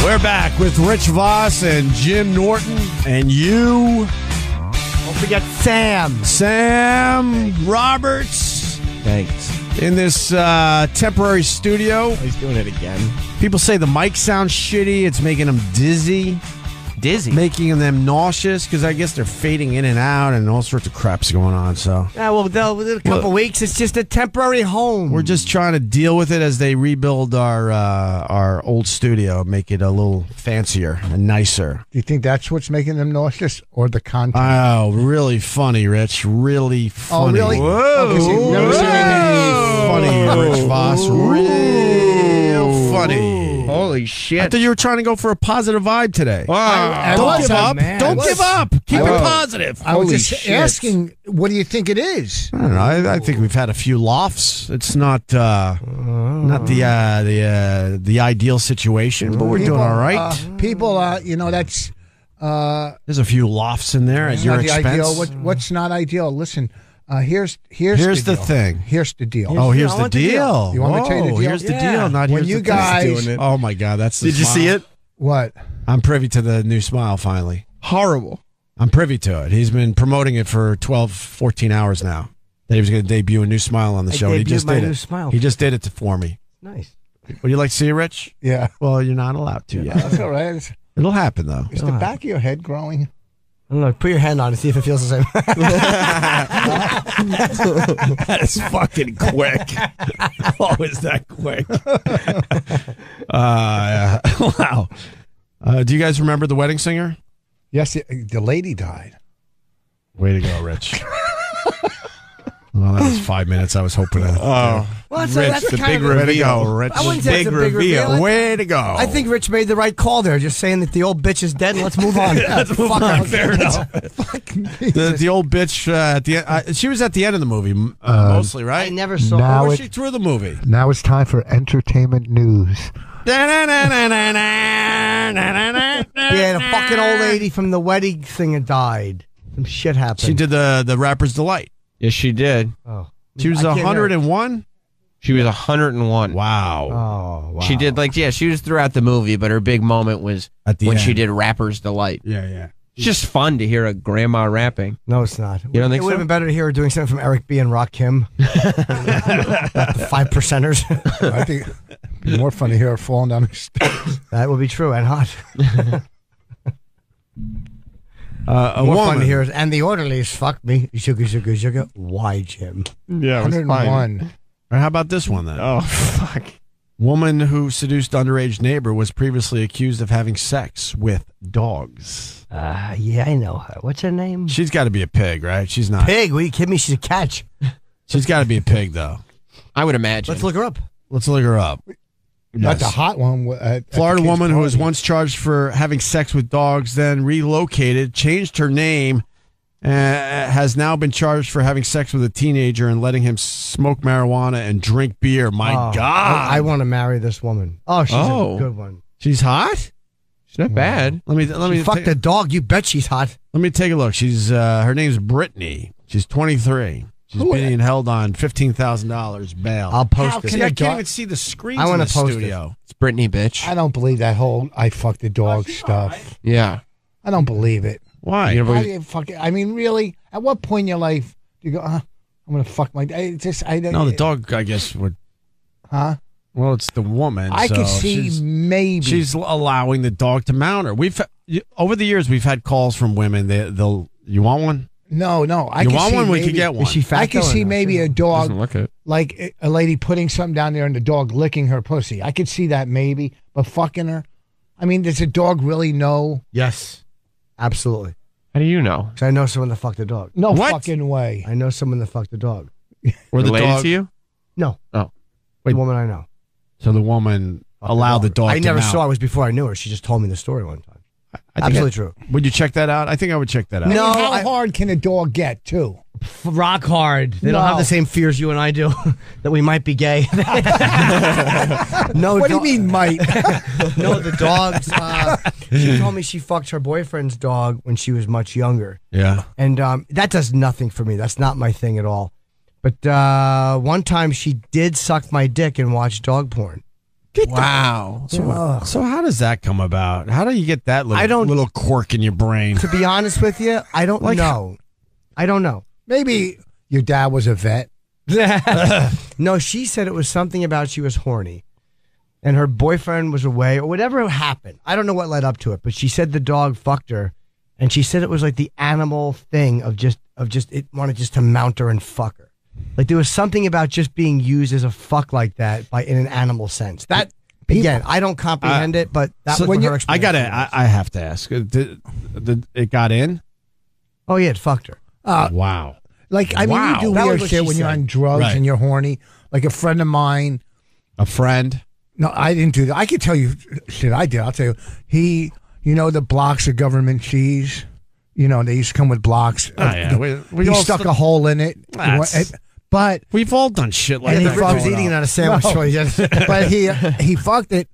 We're back with Rich Voss and Jim Norton and you. Don't forget Sam. Sam Roberts. Thanks. In this temporary studio. Oh, he's doing it again. People say the mic sounds shitty. It's making them dizzy. Dizzy? Making them nauseous because I guess they're fading in and out and all sorts of crap's going on. So Yeah, well, within a couple weeks, it's just a temporary home. we're just trying to deal with it as they rebuild our old studio, make it a little fancier and nicer. Do you think that's what's making them nauseous, or the content? Oh, really funny, Rich. Really funny. Oh, really? Whoa. Oh, 'cause you've never seen anything Funny, Rich Voss. Real funny. Holy shit. I thought you were trying to go for a positive vibe today. Don't give up. man. Don't give up. Keep it positive. I was Holy just shit. asking, what do you think it is? I don't know. I think we've had a few lofts. It's not the ideal situation, but we're doing all right. People, that's There's a few lofts in there at your not the expense. ideal. What's not ideal? Listen, here's Here's the the deal. thing. Here's the deal. Oh, here's I the want the deal. deal. You want me to tell you the Whoa, deal? Here's the Yeah. deal. Not When here's you the guys- thing. Doing it. Oh my God, that's the Did you smile. see it? What? I'm privy to the new smile finally. Horrible. I'm privy to it. He's been promoting it for 12, 14 hours now. That he was going to debut a new smile on the show. And he debuted just my did new it. smile. He just did it for me. Nice. Would you like to see it, Rich? Yeah. Well, you're not allowed to yet. That's all right. It'll happen though. Is the back of your head growing? I don't know. Put your hand on it, see if it feels the same. That is fucking quick. Oh, is that quick? Wow. Do you guys remember the wedding singer? Yes, the lady died. Way to go, Rich. Well, that was 5 minutes. I was hoping to. Well, that's the kind big of a- reveal. Way to go, Rich. I wouldn't say it's a big reveal. Way to go. I think Rich made the right call there, just saying that the old bitch is dead and let's move on. Let's move on. Fair enough. The old bitch at the end. She was at the end of the movie mostly, right? I never saw Now Or was it- she through the movie? Now it's time for entertainment news. Yeah, the fucking old lady from the wedding singer died. Some shit happened. She did the Rapper's Delight. Yes, she did. Oh. She was I can't hear it. 101. She was 101. Wow. Oh, wow. She did she was throughout the movie, but her big moment was At the when end. she did Rapper's Delight. Yeah. It's just fun to hear a grandma rapping. No, it's not. You don't think it would so? have been better to hear her doing something from Eric B. and Rock Kim. The 5%ers. I think it'd be more fun to hear her falling down the stairs. That would be true and hot. A More fun woman. to hear is, and the orderlies fuck me. Sugar, sugar, sugar. Why, Jim? Yeah, 101. Or how about this one then? Oh, fuck. Woman who seduced underage neighbor was previously accused of having sex with dogs. Yeah, I know her. What's her name? She's got to be a pig, right? She's not. Pig. What are you kidding me? She's a catch. She's got to be a pig, though. I would imagine. Let's look her up. Let's look her up. Not the Yes. hot one. At Florida the kid's woman who was party. once charged for having sex with dogs, then relocated, changed her name, has now been charged for having sex with a teenager and letting him smoke marijuana and drink beer. My Oh, God. I want to marry this woman. Oh, she's Oh. a good one. She's hot? It's not bad. Let me Fuck the dog. You bet she's hot. Let me take a look. She's her name's Brittany. She's 23. She's being held on $15,000 bail. I'll post See, it. I can't even see the screens I in wanna the post studio. It's Brittany, bitch. I don't believe that whole I fucked the dog stuff. Yeah. I don't believe it. Why? You know, How do you fuck it? I mean, really? At what point in your life do you go, I'm going to fuck my... No, the dog, I guess, would... Huh? Well, it's the woman. I so could see maybe... She's allowing the dog to mount her. Over the years, we've had calls from women. They'll... You want one? No. I You could want see one? We maybe- could get one. Is she fat? I could though, or see no? maybe a dog, Doesn't look it. like a lady putting something down there and the dog licking her pussy. I could see that maybe, but fucking her? I mean, does a dog really know? Yes. Absolutely. How do you know? Because I know someone that fucked a dog. No What? fucking way. I know someone that fucked a dog. Or the Related dog... to you? No. Oh. The woman I know. So the woman allowed the dog I to never mount. saw her. It was before I knew her. She just told me the story one time. I think Absolutely true. Would you check that out? I think I would check that out. I mean, No, how I- hard can a dog get, too? Rock hard. They No. don't have the same fears you and I do that we might be gay. No, What do you mean, might? No, the dogs. She told me she fucked her boyfriend's dog when she was much younger, Yeah. and that does nothing for me. That's not my thing at all. But one time she did suck my dick and watch dog porn. Wow. So how does that come about? How do you get that little quirk in your brain? To be honest with you, I don't know. I don't know. Maybe your dad was a vet. No, she said it was something about she was horny. And her boyfriend was away or whatever happened. I don't know what led up to it, but she said the dog fucked her. And she said it was like the animal thing of just it wanted just to mount her and fuck her. Like there was something about just being used as a fuck like that in an animal sense. That again, I don't comprehend it, but that was what her experience. I have to ask. Did it got in? Oh yeah, it fucked her. Wow. Like I mean, you do That weird was what shit she when you're said. on drugs Right. and you're horny. Like a friend of mine. A friend? No, I didn't do that. I could tell you shit I did. I'll tell you. You know the blocks of government cheese? You know, they used to come with blocks. Oh, yeah. We He all stuck a hole in it. But we've all done shit like And that. he was eating it on a sandwich. No. but he fucked it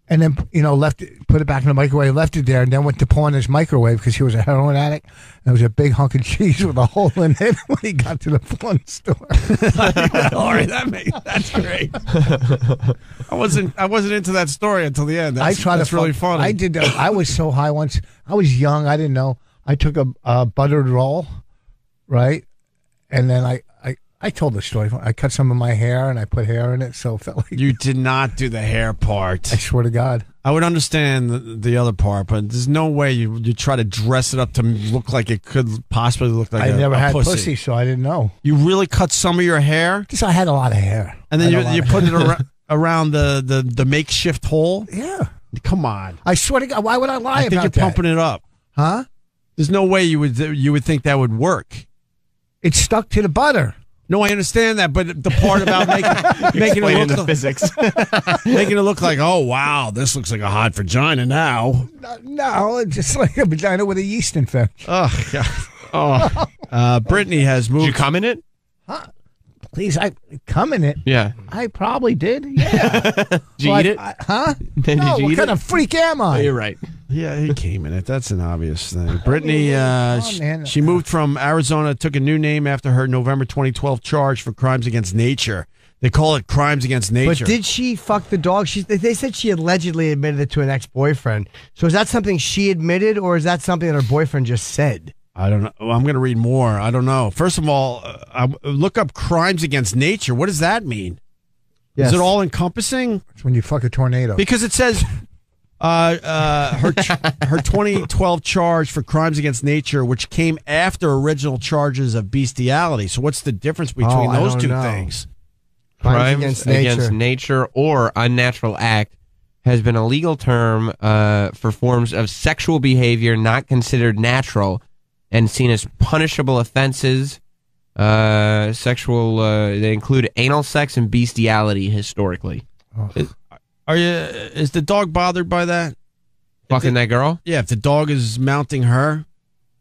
and then left it, put it back in the microwave, left it there, and then went to pour in his microwave because he was a heroin addict. And there was a big hunk of cheese with a hole in it when he got to the porn store. All right, that's great. I wasn't into that story until the end. That's really funny. I did. I was so high once. I was young. I didn't know. I took a buttered roll, right, and then I told the story. I cut some of my hair and I put hair in it, so it felt like You did not do the hair part. I swear to God. I would understand the other part, but there's no way you try to dress it up to look like it could possibly look like I a never had pussy. so I didn't know. You really cut some of your hair, Because I had a lot of hair. and then you put it around the makeshift hole. Yeah. Come on, I swear to God. Why would I lie I think about you're that? pumping it up. Huh? There's no way you would think that would work. It stuck to the butter. No, I understand that, but the part about making it look physics. making it look like, oh wow, this looks like a hot vagina now. No, it's just like a vagina with a yeast infection. Oh God. Oh. Brittany has moved. Did you come in it? Please, I come in it. Yeah. I probably did. Yeah. Did you eat it? Huh? Then No, did you what eat kind it? of freak am I? You're right. Yeah, he came in it. That's an obvious thing. Brittany, man. she moved from Arizona, took a new name after her November 2012 charge for crimes against nature. They call it crimes against nature. But did she fuck the dog? They said she allegedly admitted it to an ex-boyfriend. So is that something she admitted, or is that something that her boyfriend just said? I don't know. I'm going to read more. I don't know. First of all, look up crimes against nature. What does that mean? Yes. Is it all encompassing? It's when you fuck a tornado. Because it says her 2012 charge for crimes against nature, which came after original charges of bestiality. So what's the difference between I those don't two know. things? Crimes against nature or unnatural act has been a legal term for forms of sexual behavior not considered natural and seen as punishable offenses. They include anal sex and bestiality historically. Is the dog bothered by that? Fucking that girl? Yeah, if the dog is mounting her,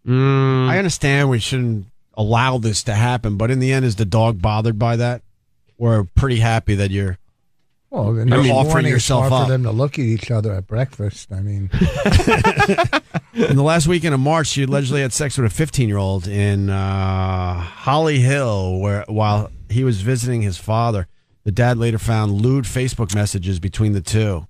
I understand we shouldn't allow this to happen, but in the end, is the dog bothered by that? We're pretty happy that you're then you're this offering morning it's yourself hard up. for them to look at each other at breakfast. I mean, In the last weekend of March, she allegedly had sex with a 15-year-old in Holly Hill, while he was visiting his father. The dad later found lewd Facebook messages between the two.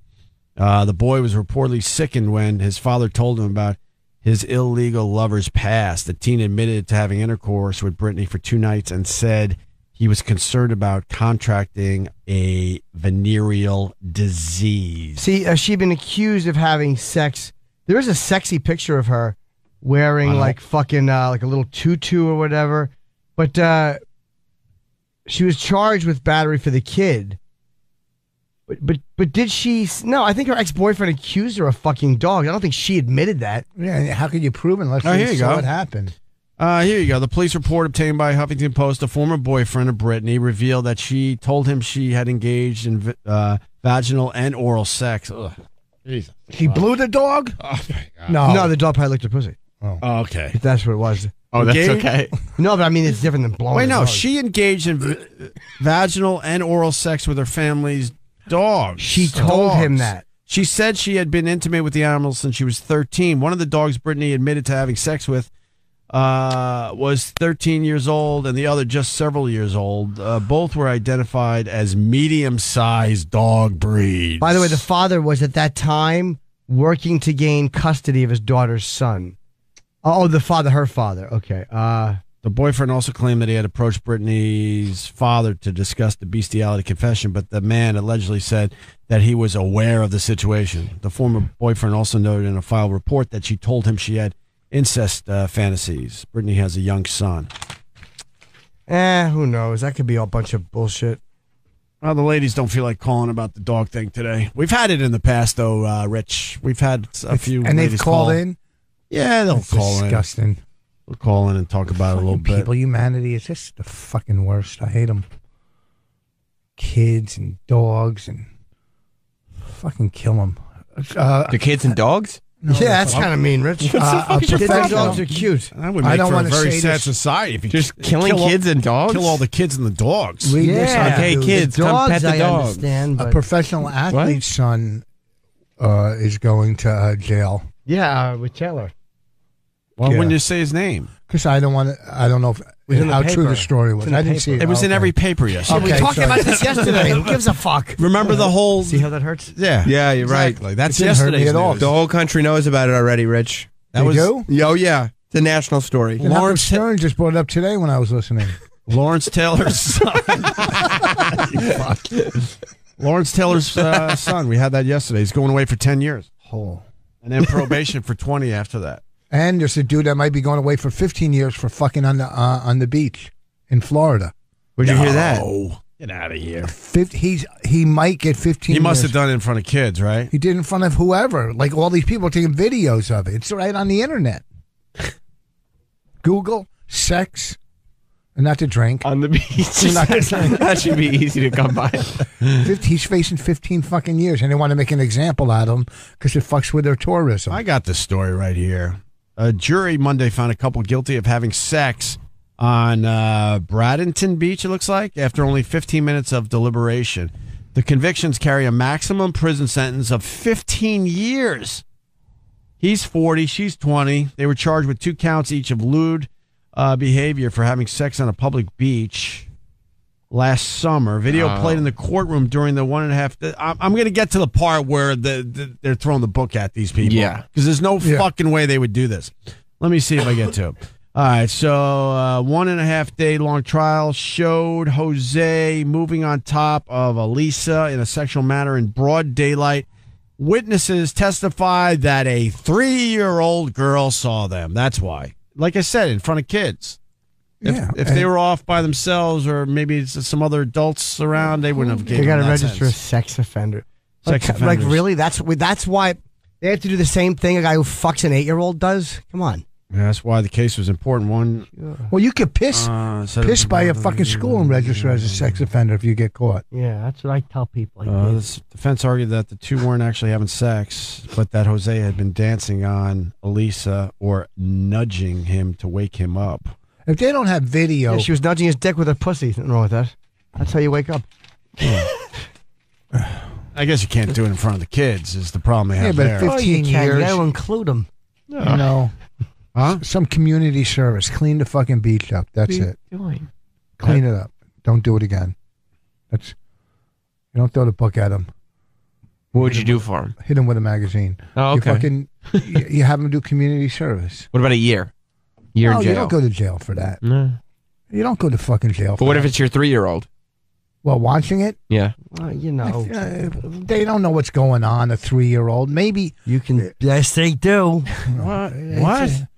The boy was reportedly sickened when his father told him about his illegal lover's past. The teen admitted to having intercourse with Brittany for 2 nights and said he was concerned about contracting a venereal disease. See, she'd been accused of having sex. There is a sexy picture of her wearing like fucking like a little tutu or whatever, but she was charged with battery for the kid. But did she? No, I think her ex-boyfriend accused her of fucking dog. I don't think she admitted that. yeah, how could you prove it unless Here you you saw go. what happened? Here you go. The police report obtained by Huffington Post, a former boyfriend of Brittany, revealed that she told him she had engaged in vaginal and oral sex. Ugh. Jesus. She blew the dog? Oh, my God. No, the dog probably licked her pussy. Oh, okay. If that's what it was. Oh, that's Engaged? okay. No, but I mean it's different than blowing. Wait, the no. dog. She engaged in vaginal and oral sex with her family's dog. She told him that. She said she had been intimate with the animals since she was 13. One of the dogs Brittany admitted to having sex with was 13 years old, and the other just several years old. Both were identified as medium-sized dog breeds. By the way, the father was at that time working to gain custody of his daughter's son. Oh, the father, her father. Okay. The boyfriend also claimed that he had approached Brittany's father to discuss the bestiality confession, but the man allegedly said that he was aware of the situation. The former boyfriend also noted in a filed report that she told him she had incest fantasies. Brittany has a young son. Who knows? That could be a bunch of bullshit. Well, the ladies don't feel like calling about the dog thing today. We've had it in the past, though, Rich. We've had a few and ladies they've called call in? Yeah, they'll call disgusting. in. They'll call in and talk about it a little bit. People, humanity is just the fucking worst. I hate them. Kids and dogs and fucking kill them. The kids and dogs? No, yeah, that's kind of mean, Rich. Kids and dogs are cute. That would make for a very sad society if you just killing kids and dogs. Kill all the kids and the dogs. Okay, kids, come pet the dog. A professional athlete's son is going to jail. Yeah, with Taylor. Why wouldn't you say his name? Because I don't want to. I don't know how true the story was. I didn't see it. It was in every paper yesterday. We talked about this yesterday. Who gives a fuck? Remember the whole? See how that hurts? Yeah, you're exactly. right. That's yesterday's at all. news. The whole country knows about it already, Rich. They do? Oh yeah, it's a national story. Lawrence Stern just brought it up today when I was listening. Lawrence Taylor's son. Lawrence Taylor's son. We had that yesterday. He's going away for 10 years. Oh. And then probation for 20 after that. And there's a dude that might be going away for 15 years for fucking on the beach in Florida. Where'd you hear that? Oh, get out of here. He might get 15 He must years. have done it in front of kids, right? He did it in front of whoever. Like all these people taking videos of it. It's right on the internet. Google sex, and not to drink. On the beach. That should be easy to come by. He's facing 15 fucking years, and they want to make an example out of him because it fucks with their tourism. I got this story right here. A jury Monday found a couple guilty of having sex on Bradenton Beach, it looks like, after only 15 minutes of deliberation. The convictions carry a maximum prison sentence of 15 years. He's 40, she's 20. They were charged with 2 counts each of lewd behavior for having sex on a public beach last summer. Video played in the courtroom during the 1.5. I'm going to get to the part where they're throwing the book at these people. Yeah. Because there's no fucking way they would do this. Let me see if I get to it. All right. So 1.5 day long trial showed Jose moving on top of Elisa in a sexual manner in broad daylight. Witnesses testified that a 3-year-old girl saw them. That's why. Like I said, in front of kids. If they were off by themselves or maybe some other adults around, they wouldn't have given They got to that register sense. a sex offender. Sex Like offenders. really? That's why they have to do the same thing a guy who fucks an 8-year-old does? Come on. Yeah, that's why the case was important. One. Well, you could piss by a fucking school and register as a sex offender if you get caught. Yeah, that's what I tell people. The defense argued that the two weren't actually having sex, but that Jose had been dancing on Elisa or nudging him to wake him up. If they don't have video, Yeah, she was nudging his dick with her pussy. Nothing wrong with that. That's how you wake up. I guess you can't do it in front of the kids. Is the problem they have but there? 15 You years, got to include them. you know, Huh? some community service, clean the fucking beach up. That's it. Doing? Clean it up. Don't do it again. You don't throw the book at them. What would you do for him? Hit them with a magazine. Oh, okay. You have them do community service. What about a year? Year in No, jail. you don't go to jail for that. No. You don't go to fucking jail for But what that. if it's your 3-year-old? Well, watching it, Yeah. You know. they don't know what's going on, a 3-year-old. Maybe. You can. Yes, they do.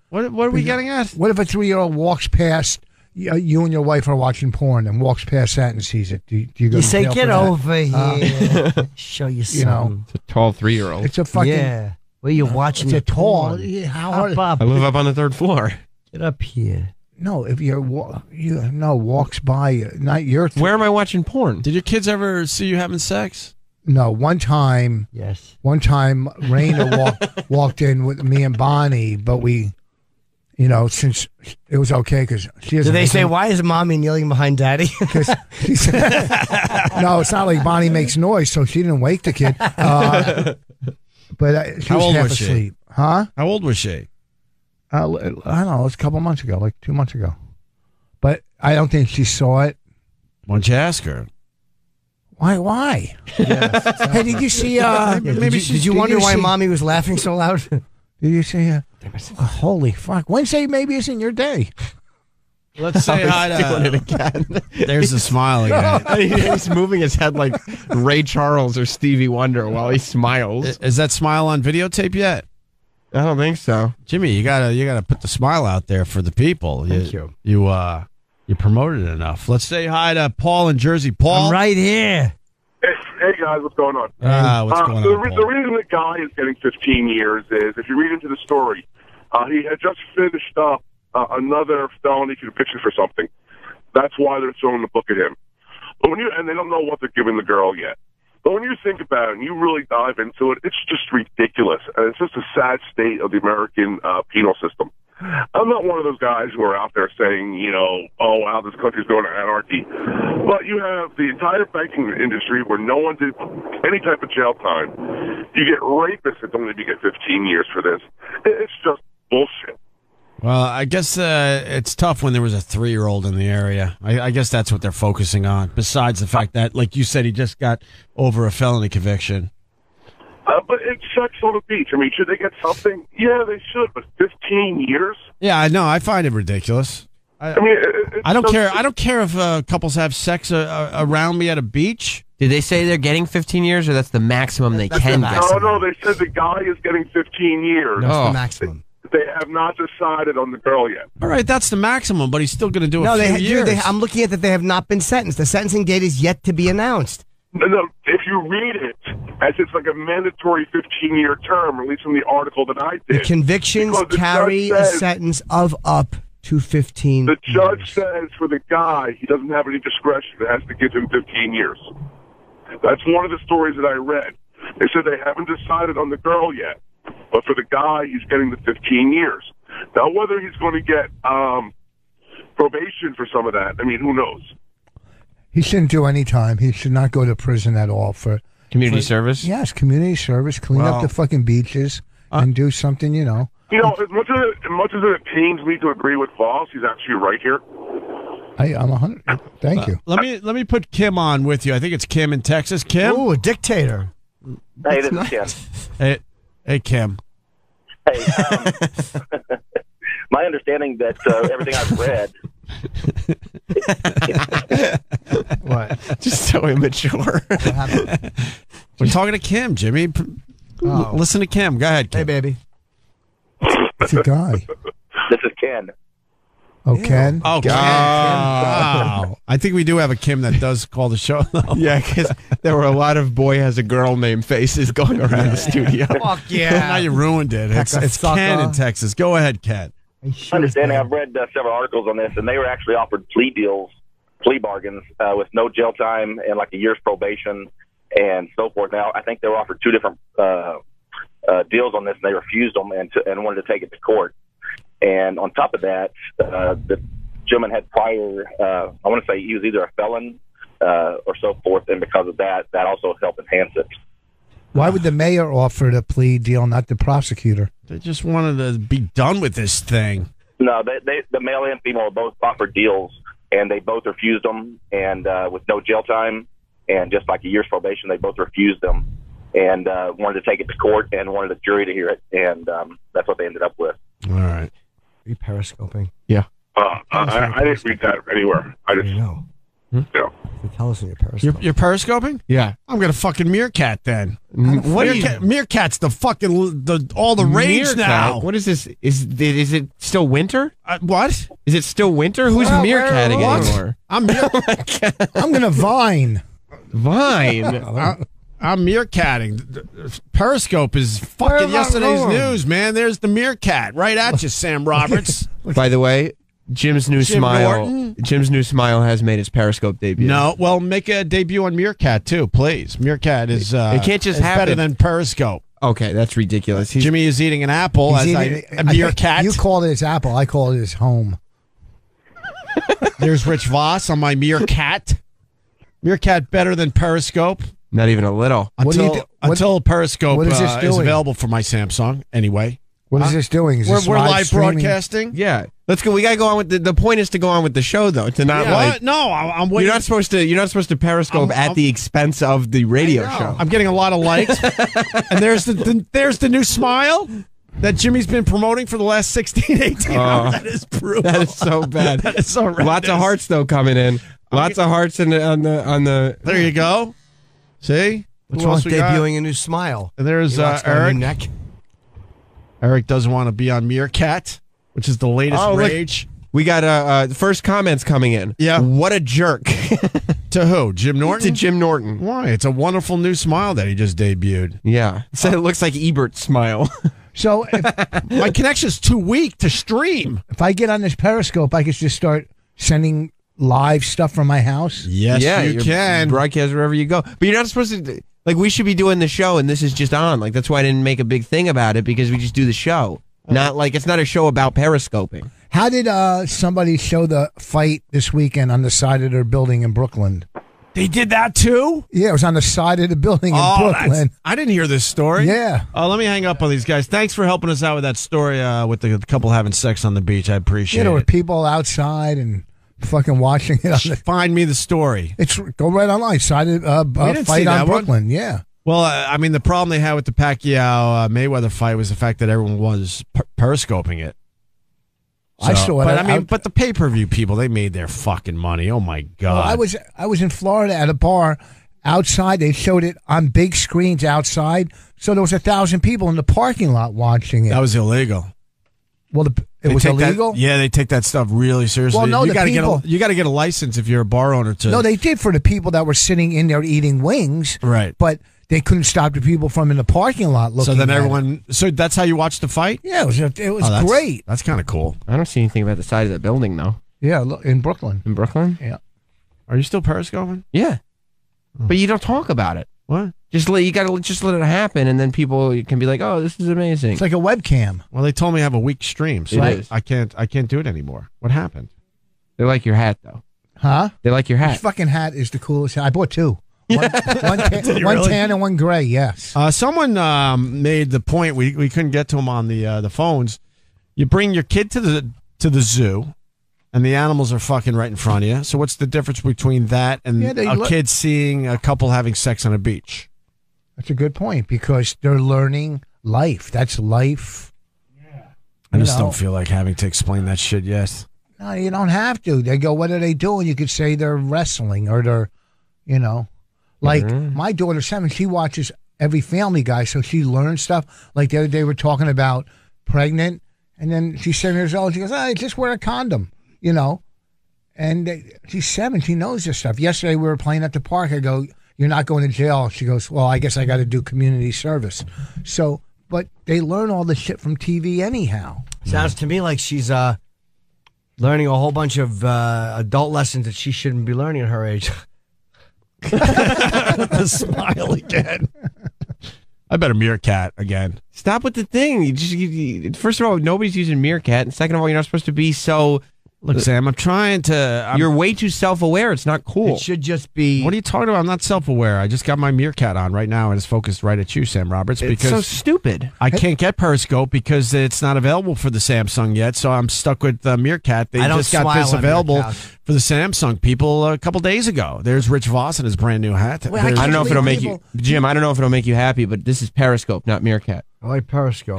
What are we getting at? What if a 3-year-old walks past, you and your wife are watching porn and walks past that and sees it? Do you go You to say, jail get for that? over here. Show you something. It's a tall 3-year-old. It's a fucking. Yeah. Where you watching It's a the tall. porn. Yeah, how Hop hard? up. I live up on the 3rd floor. Get up here. No, if walks by, not your. Where am I watching porn? Did your kids ever see you having sex? No, one time, Yes. Raina walked in with me and Bonnie, but we, since it was okay because she doesn't. Do they say, why is mommy kneeling behind daddy? No, it's not like Bonnie makes noise, so she didn't wake the kid. But she How was old half was she? asleep. Huh? How old was she? I don't know. It was a couple months ago, like 2 months ago. But I don't think she saw it. Why don't you ask her? Why? Yes, exactly. Hey, did you see? Did you wonder why Mommy was laughing so loud? Did you see? Holy fuck! Wednesday maybe isn't your day. Let's say hi to. It again. There's the smile again. He's moving his head like Ray Charles or Stevie Wonder while he smiles. Is that smile on videotape yet? I don't think so. Jimmy, you gotta put the smile out there for the people. Thank you. You promoted it enough. Let's say hi to Paul in Jersey. Paul, I'm right here. Hey guys, what's going on? What's going on? The reason the guy is getting 15 years is, if you read into the story, he had just finished up another felony conviction for something. That's why they're throwing the book at him. But and they don't know what they're giving the girl yet. But when you think about it and you really dive into it, it's just ridiculous. And it's just a sad state of the American penal system. I'm not one of those guys who are out there saying, oh, wow, this country's going to anarchy. But you have the entire banking industry where no one did any type of jail time. You get rapists that don't need to get 15 years for this. It's just bullshit. Well, I guess it's tough when there was a 3-year-old in the area. I guess that's what they're focusing on, besides the fact that, like you said, he just got over a felony conviction. But it's sex on the beach. I mean, should they get something? Yeah, they should, but 15 years? Yeah, I know. I find it ridiculous. I mean, I don't care. I don't care if couples have sex around me at a beach. Did they say they're getting 15 years, or that's the maximum they can get? No, they said the guy is getting 15 years. That's the maximum. They have not decided on the girl yet. All right, that's the maximum, but he's still going to do a few years. I'm looking at that they have not been sentenced. The sentencing date is yet to be announced. No, if you read it as it's like a mandatory 15-year term, at least from the article that I did. The convictions carry a sentence of up to 15 The judge years. says for the guy, he doesn't have any discretion. It has to give him 15 years. That's one of the stories that I read. They said they haven't decided on the girl yet. But for the guy, he's getting the 15 years. Now, whether he's going to get probation for some of that, I mean, who knows? He shouldn't do any time. He should not go to prison at all for community service. Yes, community service. Clean up the fucking beaches and do something. As much as it pains me to agree with Foxx, he's actually right here. I'm 100. Thank you. Let me put Kim on with you. I think it's Kim in Texas. Kim. Oh, a dictator. Hey, this is Kim. Hey, Kim. Hey, my understanding that everything I've read. What? Just so immature. We're talking to Kim, Jimmy. Listen to Kim. Go ahead, Kim. Hey, baby. It's a guy. This is Ken. Oh, Ken? Oh, Ken. Wow. I think we do have a Kim that does call the show, though. Yeah, because there were a lot of boy has a girl name faces going around the studio. Fuck yeah. Now you ruined it. It's Ken in Texas. Go ahead, Ken. Understanding, I've read several articles on this, and they were actually offered plea bargains with no jail time and like a year's probation and so forth. Now, I think they were offered 2 different deals on this, and they refused them and wanted to take it to court. And on top of that, the gentleman had prior, I want to say he was either a felon or so forth, and because of that also helped enhance it. Why would the mayor offer the plea deal, not the prosecutor? They just wanted to be done with this thing. No, the male and female both offered deals, and they both refused them, and with no jail time and just like a year's probation, they both refused them and wanted to take it to court and wanted a jury to hear it, and that's what they ended up with. All right. Are you periscoping? Yeah. I didn't read that anywhere. I just know. Yeah. Tell us when you're periscoping. You're periscoping? Yeah. I'm gonna fucking Meerkat then. Meerkat's the fucking all the rage Meerkat? now. What is this? Is it still winter? What? Is it still winter? Who's meerkatting anymore? I'm I'm gonna Vine. I'm meerkatting. Periscope is fucking yesterday's news, man. There's the meerkat right at you, Sam Roberts. By the way, Jim's new smile. Norton? Jim's new smile has made his Periscope debut. No, well, make a debut on Meerkat too, please. Meerkat is it can't just happen. better than Periscope. Okay, that's ridiculous. Jimmy is eating an apple as a meerkat. You called it his apple. I call it his home. There's Rich Voss on my Meerkat. Meerkat better than Periscope. Not even a little. Until Periscope what is is available for my Samsung. Anyway, What is this doing? Is this We're live streaming? broadcasting. Yeah, let's go. We gotta go on with the point is to go on with the show though. To not like no, I'm waiting. You're not supposed to periscope at the expense of the radio show. I'm getting a lot of likes, and there's the new smile that Jimmy's been promoting for the last 16, 18 hours. That is brutal. That is so bad. That is so horrendous. Lots of hearts though coming in. Lots of hearts on the. There you go. See, What's who wrong else with we got? debuting a new smile? And there's He wants that Eric. new neck. Eric doesn't want to be on Meerkat, which is the latest rage. We got first comments coming in. Yeah. What a jerk. To who? Jim Norton? To Jim Norton. Why? It's a wonderful new smile that he just debuted. Yeah. Said it looks like Ebert's smile. So if, My connection's too weak to stream. if I get on this Periscope, I could just start sending live stuff from my house. Yes, yeah, you can. Broadcast wherever you go. But you're not supposed to. Like, we should be doing the show, and this is just on. Like, that's why I didn't make a big thing about it, because we just do the show. Not like it's not a show about periscoping. How did somebody show the fight this weekend on the side of their building in Brooklyn? They did that too? Yeah, it was on the side of the building in Brooklyn. I didn't hear this story. Yeah. Let me hang up on these guys. Thanks for helping us out with that story with the couple having sex on the beach. I appreciate There were it. people outside and fucking watching it. Find me the story. Go right online. Side of didn't see fight that on one. Brooklyn. Yeah. Well, I mean, the problem they had with the Pacquiao Mayweather fight was the fact that everyone was periscoping it. I saw it. But I mean, but the pay-per-view people, they made their fucking money. Oh my god! Well, I was in Florida at a bar outside. They showed it on big screens outside, so there was 1,000 people in the parking lot watching it. That was illegal. Well, it They was take illegal. Yeah, they take that stuff really seriously. Well, no, you the gotta people- you got to get a license if you're a bar owner to. No, they did for the people that were sitting in there eating wings. Right. But they couldn't stop the people from in the parking lot looking. So then at everyone. So that's how you watched the fight. It. Yeah, it was That's great. That's kind of cool. I don't see anything about the side of the building, though. Yeah, look, in Brooklyn. In Brooklyn? Yeah. Are you still periscoping? Yeah. But you don't talk about it. What? You gotta just let it happen, and then people can be like, "Oh, this is amazing." It's like a webcam. Well, they told me I have a weak stream, so It is. I can't do it anymore. What happened? They like your hat, though. Huh? They like your This hat. fucking hat is the coolest hat. I bought two. One tan and one gray, yes. Someone made the point we couldn't get to him on the phones. You bring your kid to the zoo, and the animals are fucking right in front of you. So what's the difference between that and a kid seeing a couple having sex on a beach? That's a good point, because they're learning life. That's life. I just don't feel like having to explain that shit yet. No, you don't have to. They go, what are they doing? You could say they're wrestling or they're, like my daughter's 7. She watches every Family Guy, so she learns stuff. Like the other day, we're talking about pregnant, and then she's 7 years old. She goes, just wear a condom, And she's 7. She knows this stuff. Yesterday, we were playing at the park. I go, you're not going to jail. She goes, well, I guess I got to do community service. So, but they learn all this shit from TV anyhow. Sounds to me like she's learning a whole bunch of adult lessons that she shouldn't be learning at her age. The smile again. I bet a Meerkat again. Stop with the thing. First of all, nobody's using Meerkat, and second of all, you're not supposed to be so. Look, Sam, I'm trying to. You're way too self-aware. It's not cool. It should just be. What are you talking about? I'm not self-aware. I just got my Meerkat on right now, and it's focused right at you, Sam Roberts. It's because so stupid. I can't get Periscope because it's not available for the Samsung yet, so I'm stuck with Meerkat. They just got this available for the Samsung people a couple days ago. There's Rich Voss and his brand new hat. Well, I don't know if it'll make you, Jim. I don't know if it'll make you happy, but this is Periscope, not Meerkat. I like Periscope.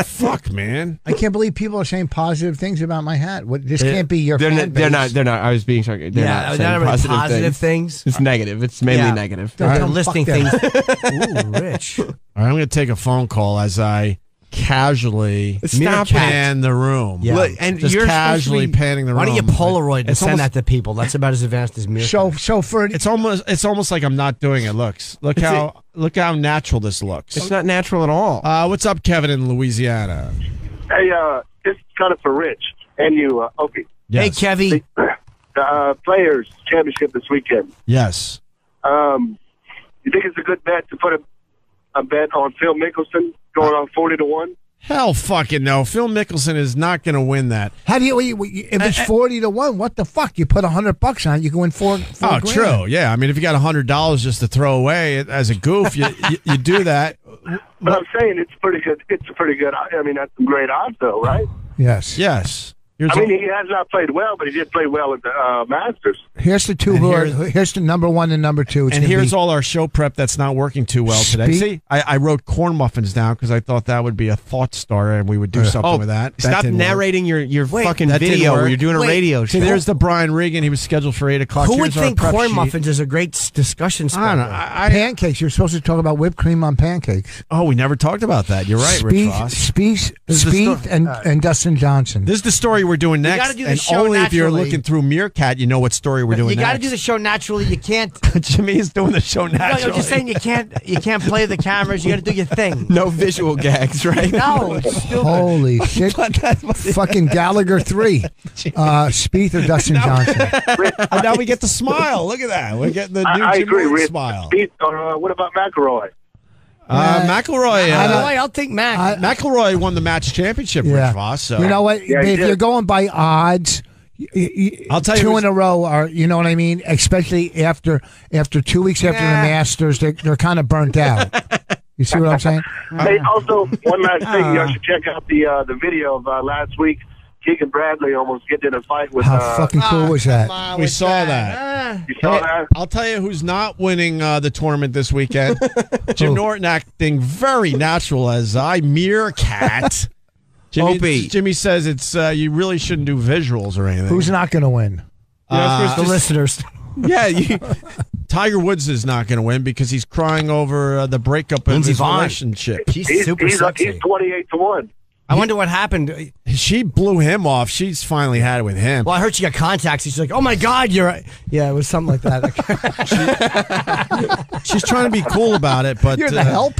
Fuck, man. I can't believe people are saying positive things about my hat. This can't be your They're fan not. They're base. not. I was being sorry. They're not saying really positive things. It's negative. It's mainly negative. They're listing fuck things. Ooh, Rich. All right, I'm going to take a phone call as I casually Stop pan the room. Yeah. Look, and Just you're casually supposed to be- panning the room. Why don't you Polaroid and It's send almost- that to people? That's about as advanced as Meerkat. So for It's almost like I'm not doing it. Look how natural this looks. It's not natural at all. What's up, Kevin in Louisiana? Hey, it's kind of for Rich and you, Opie. Yes. Hey, Kevy. Players championship this weekend. Yes. You think it's a good bet to put a bet on Phil Mickelson going on 40-1? Hell fucking no. Phil Mickelson is not going to win that. How do you if it's 40-1? What the fuck? You put $100 on it, you can win four Oh, grand. true. Yeah, I mean, if you got $100 just to throw away as a goof, you do that. But I'm saying it's pretty good. It's a pretty good. I mean, that's some great odds, though, right? Yes. Yes. I mean, he has not played well, but he did play well at the Masters. Here's the two. Here's the number 1 and number 2. And here's all our show prep that's not working too well today. See, I wrote corn muffins down because I thought that would be a thought starter and we would do something with that. Stop narrating your fucking video where you're doing a radio show. See, there's the Brian Regan. He was scheduled for 8 o'clock. Who would think corn muffins is a great discussion starter? I don't know. Pancakes. You're supposed to talk about whipped cream on pancakes. Oh, we never talked about that. You're right, Rich Ross. Spieth and Dustin Johnson. This is the story we're doing next. You gotta do the and show only if you're naturally. looking through Meerkat, you know what story we're doing You got to next. do the show naturally. You can't. Jimmy is doing the show No, naturally. I'm just saying you can't play the cameras. You got to do your thing. No visual gags, right? No, it's stupid. Holy shit! Fucking Gallagher 3. Spieth or Dustin Johnson. And now we get the smile. Look at that. We're getting the new I Jim agree. Morton smile. What about McElroy? McElroy. I'll take Mac. McElroy won the match championship, Rich Voss. So. You know what? Yeah, if you're going by odds, I'll tell you 2 in a row are, you know what I mean? Especially after 2 weeks after the Masters, they're kind of burnt out. You see what I'm saying? Hey, also, one last thing. You should check out the video of last week. Keegan Bradley almost getting in a fight with. How fucking cool was that? We saw that. You saw that? I'll tell you who's not winning the tournament this weekend. Jim Norton acting very natural as Meerkat. Jimmy says it's you really shouldn't do visuals or anything. Who's not going to win? The listeners. Yeah, Tiger Woods is not going to win because he's crying over the breakup of his relationship. She's super sexy. He's 28-1. I wonder what happened. She blew him off. She's finally had it with him. Well, I heard she got contacts. She's like, "Oh my God, you're." Yeah, it was something like that. She's trying to be cool about it, but You're the help.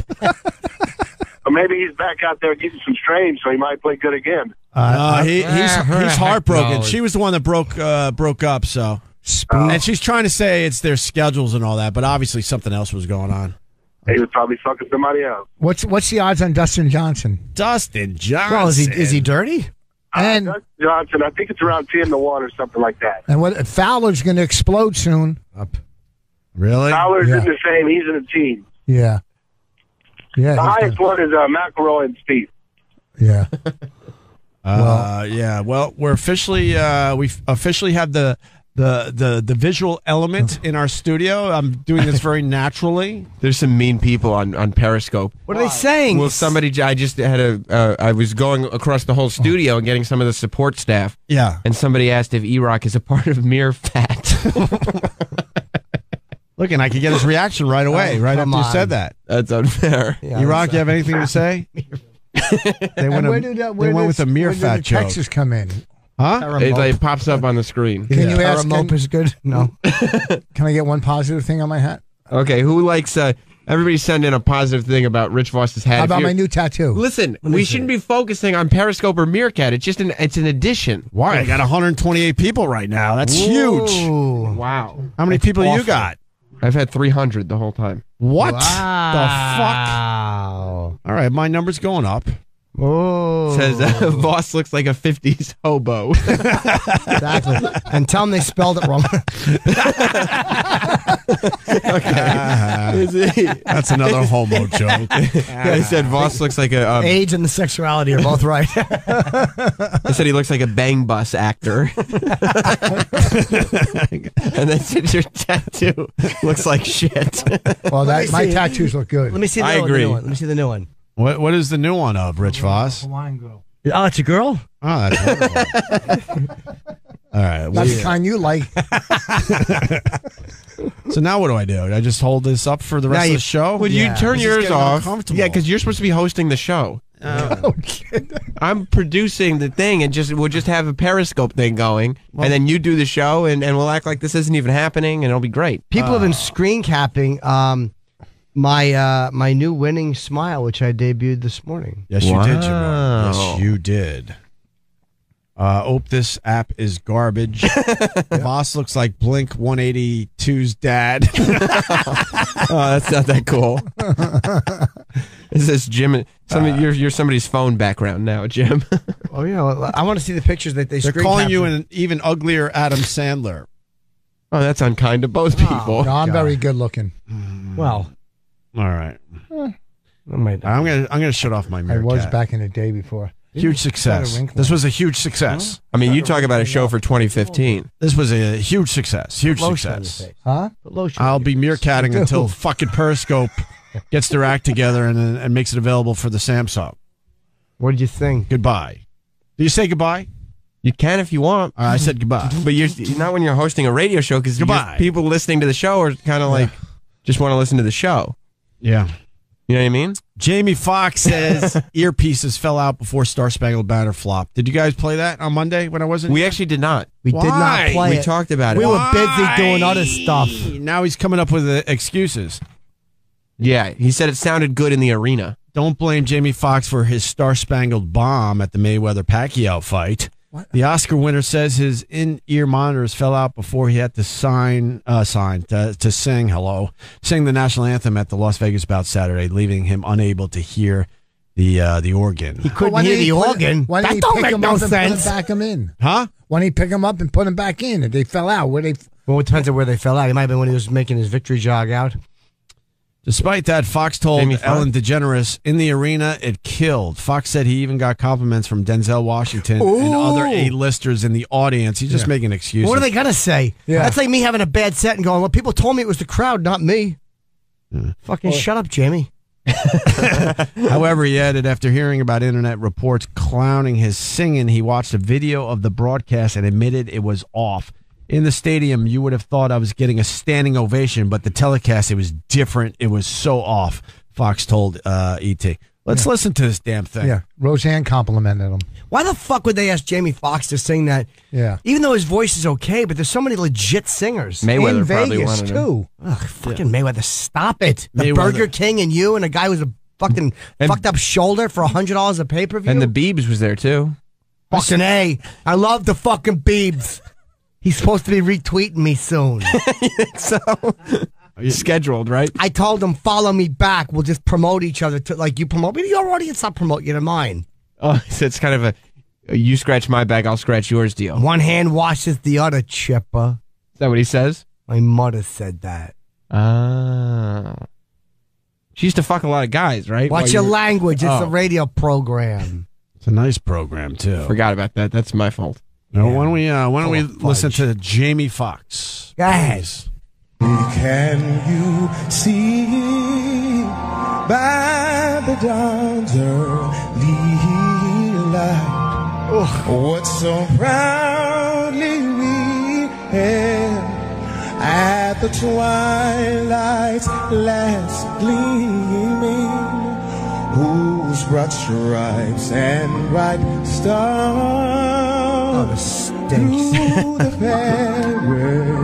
Or maybe he's back out there getting some strain, so he might play good again. He's heartbroken. She was the one that broke up. So, and she's trying to say it's their schedules and all that, but obviously something else was going on. He was probably fucking somebody else. What's the odds on Dustin Johnson? Dustin Johnson. Well, is he dirty? And Dustin Johnson, I think it's around 10-1 or something like that. and what Fowler's going to explode soon. Really? Fowler's in the same. He's in a team. Yeah. Yeah. The highest one is McElroy and Spieth. Yeah. Well, we officially have the visual element in our studio. I'm doing this very naturally. There's some mean people on Periscope. What are they saying? Well, I just had I was going across the whole studio and getting some of the support staff. Yeah. And somebody asked if E-Rock is a part of Meerkat. Look, and I could get his reaction right away, right after you said that. That's unfair. Yeah, E-Rock, you have anything to say? They went with a Meerkat joke. Texas come in? Huh? It pops up on the screen. Can you ask? Is good. No. Can I get one positive thing on my hat? Okay, who likes? Everybody send in a positive thing about Rich Voss's hat. How about my new tattoo? Listen, we shouldn't be focusing on Periscope or Meerkat. It's just it's an addition. Why? I got 128 people right now. That's huge. Wow. How many people you got? I've had 300 the whole time. What Wow. the fuck? All right, my number's going up. Oh. Says Voss looks like a 50s hobo. Exactly. And tell them they spelled it wrong. That's another homo joke. I said Voss looks like a. Age and the sexuality are both right. I said he looks like a bang bus actor. And then said your tattoo looks like shit. Well, my tattoos look good. Let me see the I new agree. one. Let me see the new one. What is the new one of Rich Voss? Hawaiian girl. Oh, it's a girl? Oh, that's wonderful. All right. That's the kind you like. So now what do? I just hold this up for the rest of the show? Would you turn This is yours getting off? uncomfortable. Yeah, because you're supposed to be hosting the show. Oh, shit. I'm producing the thing, and we'll just have a Periscope thing going, and then you do the show, and we'll act like this isn't even happening, and it'll be great. People have been screen capping my new winning smile, which I debuted this morning. Yes, you did, Jim. Wow. Yes, you did. This app is garbage. Voss looks like Blink 182's dad. Oh, that's not that cool. Is this Jim? You're somebody's phone background now, Jim. Oh yeah, I want to see the pictures that they're calling you an even uglier Adam Sandler. Oh, that's unkind to both people. No, I'm very good looking. Well, all right. I'm gonna shut off my Meerkat. I was back in the day before. Huge success. This was a huge success. I mean, you talk about a show for 2015. This was a huge success. Huge success. Huh? I'll be meerkatting until fucking Periscope gets their act together and makes it available for the Samsung. What did you think? Goodbye. Do you say goodbye? You can if you want. I said goodbye. But you're not when you're hosting a radio show, because people listening to the show are kind of like just want to listen to the show. Yeah. You know what I mean? Jamie Foxx says earpieces fell out before Star Spangled Banner flopped. Did you guys play that on Monday when I wasn't? We actually did not. We did not play We it. talked about it. We were busy doing other stuff. Now he's coming up with excuses. Yeah, he said it sounded good in the arena. Don't blame Jamie Foxx for his Star-Spangled bomb at the Mayweather-Pacquiao fight. What? The Oscar winner says his in-ear monitors fell out before he had to sing the national anthem at the Las Vegas bout Saturday, leaving him unable to hear the organ. He couldn't hear the organ. Why didn't he pick him up and put him back in? Huh? Why didn't he pick him up and put him back in? If they fell out, where they? Well, it depends on where they fell out. It might have been when he was making his victory jog out. Despite that, Fox told Ellen DeGeneres in the arena it killed. Fox said he even got compliments from Denzel Washington and other A-listers in the audience. He's just making excuses. What are they going to say? Yeah. That's like me having a bad set and going, well, people told me it was the crowd, not me. Fucking shut up, Jamie. However, he added, after hearing about internet reports clowning his singing, he watched a video of the broadcast and admitted it was off. In the stadium, you would have thought I was getting a standing ovation, but the telecast, it was different. It was so off, Fox told E.T. Let's listen to this damn thing. Yeah, Roseanne complimented him. Why the fuck would they ask Jamie Foxx to sing that? Yeah. Even though his voice is okay, but there's so many legit singers. Mayweather in probably Vegas, wanted too. Ugh, fucking Mayweather, stop it. The Mayweather. Burger King and you and a guy with a fucking fucked up shoulder for $100 a pay-per-view. And the Biebs was there, too. Fucking A. I love the fucking Biebs. He's supposed to be retweeting me soon. So scheduled, right? I told him, follow me back. We'll just promote each other. Like, you promote me to your audience, I'll promote you to mine. Oh, so it's kind of a you scratch my back, I'll scratch yours deal. One hand washes the other, Chipper. Is that what he says? My mother said that. She used to fuck a lot of guys, right? Watch your language. It's a radio program. It's a nice program, too. Forgot about that. That's my fault. No, why don't we listen to Jamie Foxx? Guys. Can you see by the dawn's early light what so proudly we hailed at the twilight's last gleaming, whose broad stripes and bright stars Stinks. through the perilous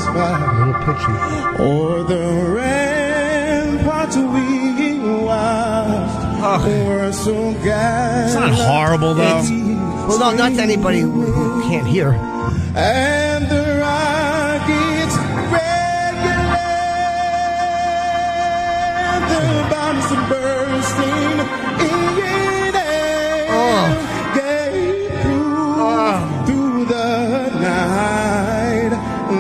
fight, Little pitchy. o'er the ramparts we watched, were so guided. It's not horrible, though. Well, no, not to anybody who can't hear. And the rockets regulate, the bombs are bursting in air, gave through the night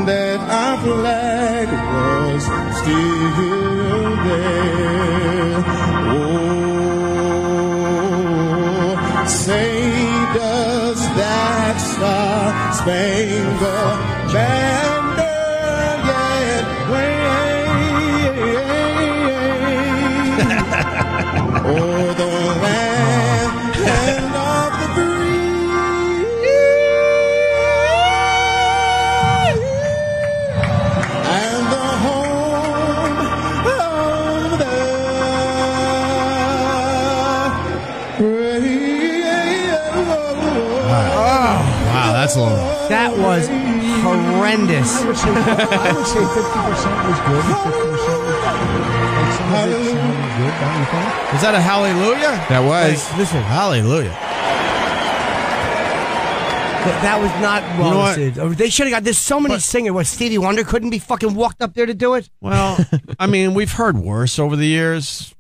that our flag was still there. Oh, say does that star-spangled banner yet wave o'er the land of the free, and the home of the brave. Wow, that's a little... That was horrendous. I would say 50% was good and 50% was like some of it sounded good, don't you think? Is that a hallelujah? That was. Listen, hallelujah. That was not well know what? received. They should have got. There's so many singers. What, Stevie Wonder couldn't be fucking walked up there to do it? Well, I mean, we've heard worse over the years.